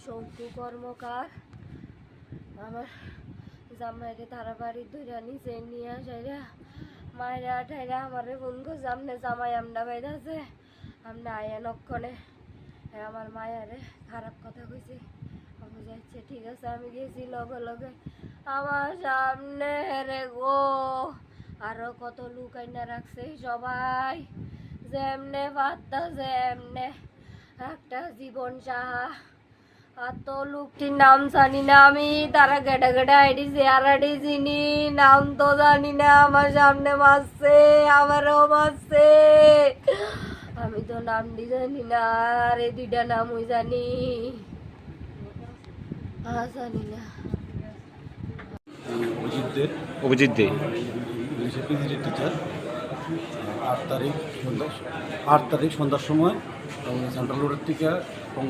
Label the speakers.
Speaker 1: শঙ্কু কর্মকার আমার জামাইরে তারা বাড়ি ধরে নিচে নিয়ে আসাইরা মায়েরা ঠাইরা আমারে ফোন করছে আমনে জামাই আমনা বাইরাছে আমনে আয়েন অক্ষণে আমার মায়ারে খারাপ কথা কইছে আমি যাচ্ছে ঠিক আছে আমি গেছি লগে লগে আমার সামনে রে গো আরো কত লোক আইনা রাখছে সবাই যেমনে পারতাছে এমনে একটা জীবন সাহা আর তো লোকটির নাম জানি না আমি তারা গেটা গেটা আইডি চেয়ার আইডি চিনি নাম তো জানি না আমার সামনে মারছে আমারও মারছে আমি তো নামটি জানি না আর এই দুইটা নাম ওই জানি জানি না
Speaker 2: অভিজিৎ দে
Speaker 3: টিচার 8 তারিখ সন্ধ্যার সময় সেন্ট্রাল রোডের থেকে